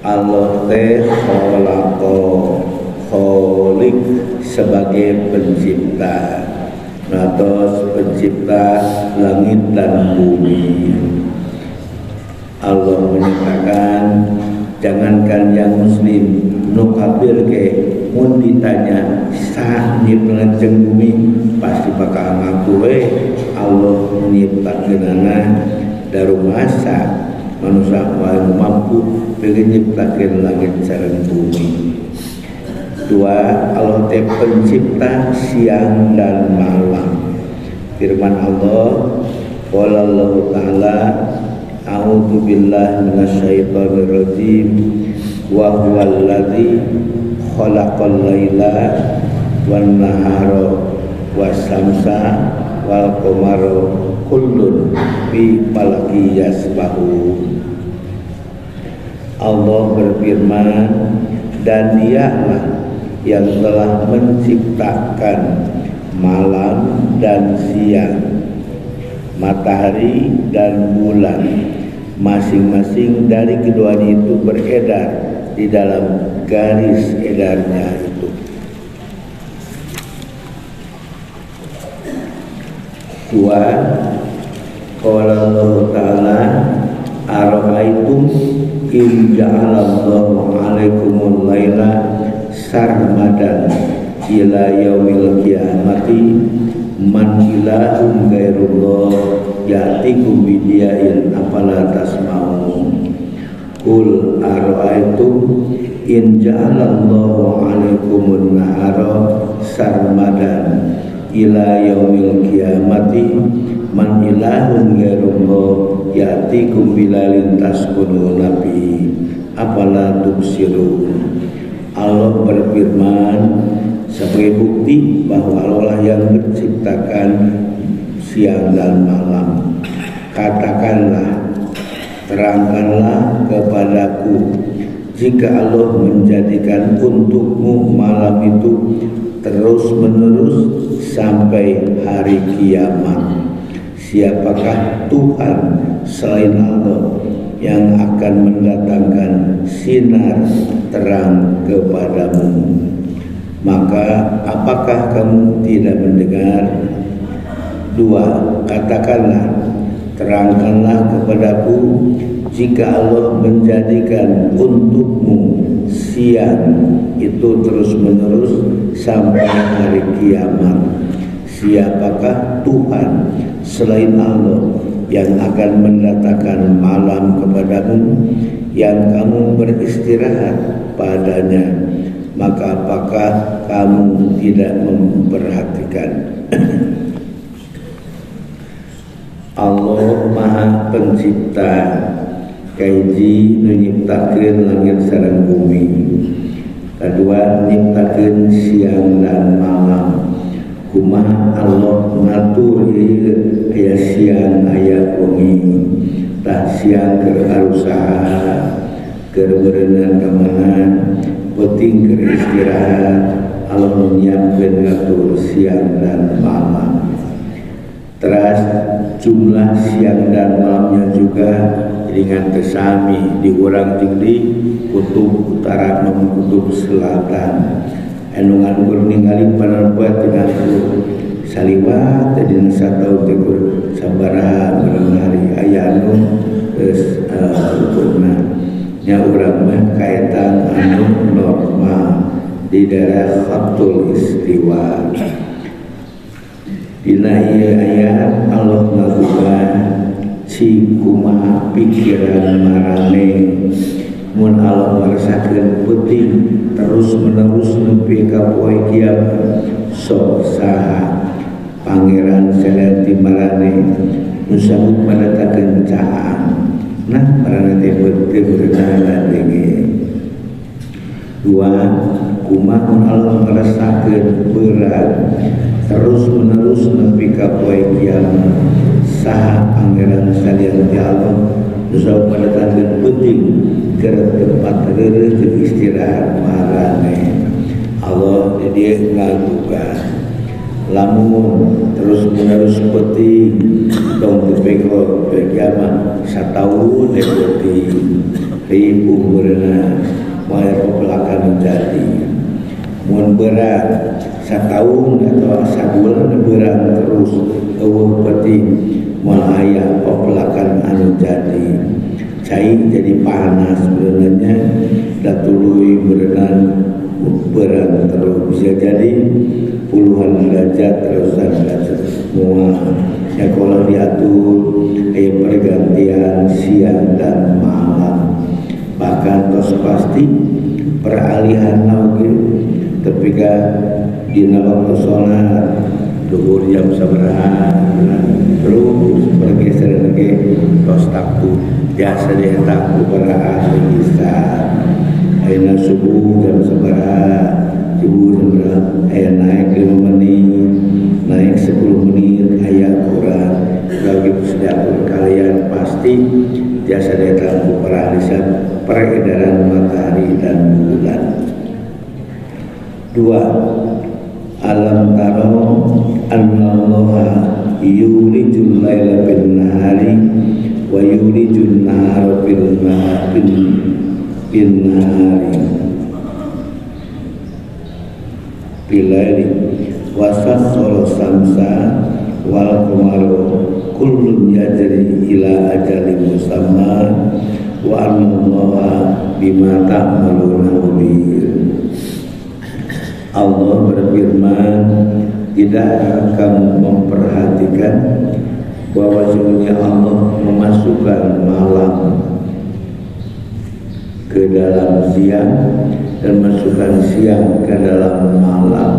Allah teh kholik sebagai pencipta, atau pencipta langit dan bumi. Allah menyatakan, jangankan yang muslim, nu kafir ke mun ditanya sah nyiptakeun bumi pasti bakal ngaku Allah nyiptakeunana daru masa manusia paling mampu pengen nyiptakeun langit sareng bumi. Dua, Allah teh pencipta siang dan malam. Firman Allah, qala Allah Ta'ala, a'udzu billahi minasyaitonir rajim, wa huwal ladzi khalaqal laila wan nahara wasyamsa wal qamara kullun fi falaki yasbahun. Allah berfirman, dan Dialah yang telah menciptakan malam dan siang, matahari dan bulan, masing-masing dari keduanya itu beredar di dalam garis edarnya itu. Dua, qala Allah Ta'ala, ara'aitum in ja'alallahu 'alaikumul laila sarmadan ila yaumil qiyamati man ilahun ghairullah ya'tikum bidiyain afala tasma'un. Qul ara'aitum in ja'alallahu 'alaikumun nahara sarmadan ila yaumil qiyamati man ilahun ghairullah ya'tikum bilalin taskununa bi afala tubsirun. Allah berfirman sebagai bukti bahwa Allah yang menciptakan siang dan malam. Katakanlah, terangkanlah kepadaku, jika Allah menjadikan untukmu malam itu terus menerus sampai hari kiamat, siapakah Tuhan selain Allah yang akan mendatangkan sinar terang kepadamu? Maka apakah kamu tidak mendengar? Dua, katakanlah, terangkanlah kepadaku, jika Allah menjadikan untukmu siang itu terus menerus sampai hari kiamat, siapakah Tuhan selain Allah yang akan mendatangkan malam kepadamu yang kamu beristirahat padanya? Maka apakah kamu tidak memperhatikan? Allah Maha Pencipta, kaiji menciptakan langit sareng bumi. Kedua, menciptakan siang dan malam. Kumaha Allah ngatur aya siang aya wengi, tah siang keur arusaha, keur berenang ka mana, penting keur istirahat. Allah menyiapkeun ngatur siang dan malam. Terus jumlah siang dan malamnya juga dengan kesami diurang tinggi kutub utara maupun kutub selatan. Anu ngangur ningali panerbuat dengan saliwat tadi satau tegur sabaraha barangari aya anu geus ukurna nya urang mah kaitan anu normal di daerah khatul istiwa. Dina ieu aya Allah ngagugan ci kumaha pikiran marane mun Allah merasakeun penting terus menerus nepi ka poe kiamat, sok saha pangeran salati marane nu sanggup mendatangkeun cahang. Nah marane teh beureunan deui. Dua, kumaha mun Allah merasakeun berat terus menerus nepi ka poe kiamat, saha pangeran salati Allah nu sanggup mendatangkeun penting ke tempat reureuh jeung istirahat marane. Allah dia ngagugan lamun terus menerus penting tong tepeko kiamat 1 tahun penting ribu berenang mulai pelakan jadi mun berat setahun atau sabulan berat terus peti mulai pelakan anu jadi cai jadi panas sebenarnya dan tului berenang berat terus bisa jadi puluhan derajat terusan derajat semua ya kalau diatur pergantian siang dan malam bahkan tos pasti peralihan nauge ketika dina waktu sholat duhur jam sabaraha terus bergeser lagi tos taktu biasa dia taktu para ahli bisa ayeuna subuh jam sabaraha subuh jam sabaraha naik 5 menit naik 10 menit aya kurang bagi sedang kalian pasti jasa datang para ahli peredaran matahari dan bulan. 2. Alam taro annallaha yulijul laila bin nahari wa yulijul nahara bin nahari bilaili wa sakhkhara samsa wal qamara kullun yajri ila ajalin musamma wa annallaha bima ta'maluna khabir. Allah berfirman, tidak kamu memperhatikan bahwa sesungguhnya Allah memasukkan malam ke dalam siang dan masukkan siang ke dalam malam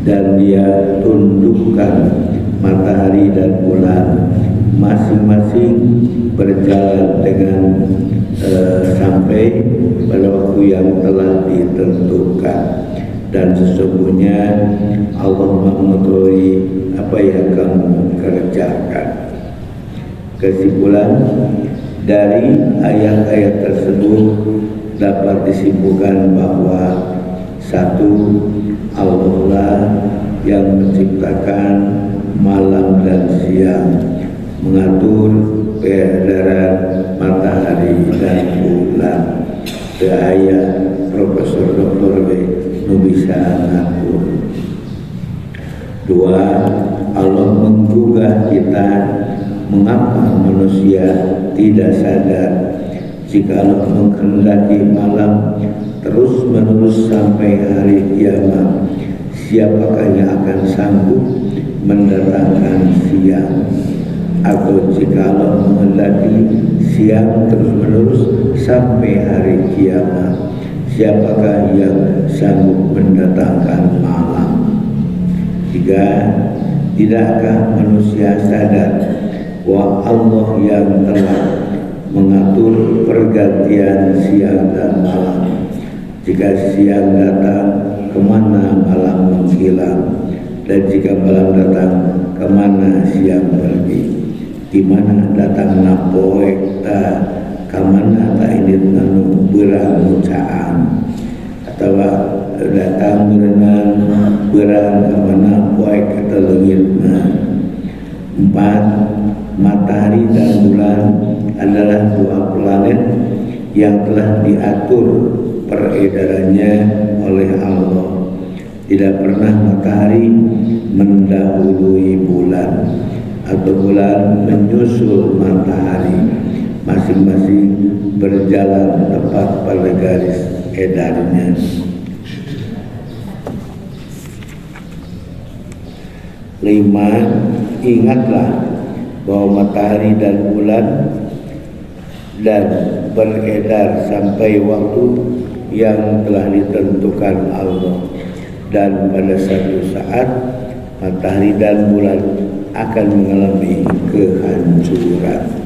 dan dia tundukkan matahari dan bulan masing-masing berjalan dengan sampai pada waktu yang telah ditentukan. Dan sesungguhnya Allah mengetahui apa yang kamu kerjakan. Kesimpulan dari ayat-ayat tersebut dapat disimpulkan bahwa satu, Allah lah yang menciptakan malam dan siang, mengatur peredaran matahari dan bulan. Daya Profesor Dr. bisa ngatur. 2. Allah menggugah kita mengapa manusia tidak sadar jika Allah menghendaki malam terus menerus sampai hari kiamat, siapakah yang akan sanggup mendatangkan siang? Atau jika Allah menghendaki siang terus menerus sampai hari kiamat, siapakah yang sanggup mendatangkan malam? 3. Tidakkah manusia sadar bahwa Allah yang telah mengatur pergantian siang dan malam? Jika siang datang, kemana malam menghilang? Dan jika malam datang, kemana siang pergi? Di mana datang napoek ta kamana ta ini nanu berang mucaan atau datang berenang berang kamana poek kata leungitna. 4. Matahari dan bulan adalah 2 planet yang telah diatur peredarannya oleh Allah. Tidak pernah matahari mendahului bulan atau bulan menyusul matahari, masing-masing berjalan tepat pada garis edarnya. 5. Ingatlah bahwa matahari dan bulan dan beredar sampai waktu yang telah ditentukan Allah, dan pada satu saat matahari dan bulan akan mengalami kehancuran.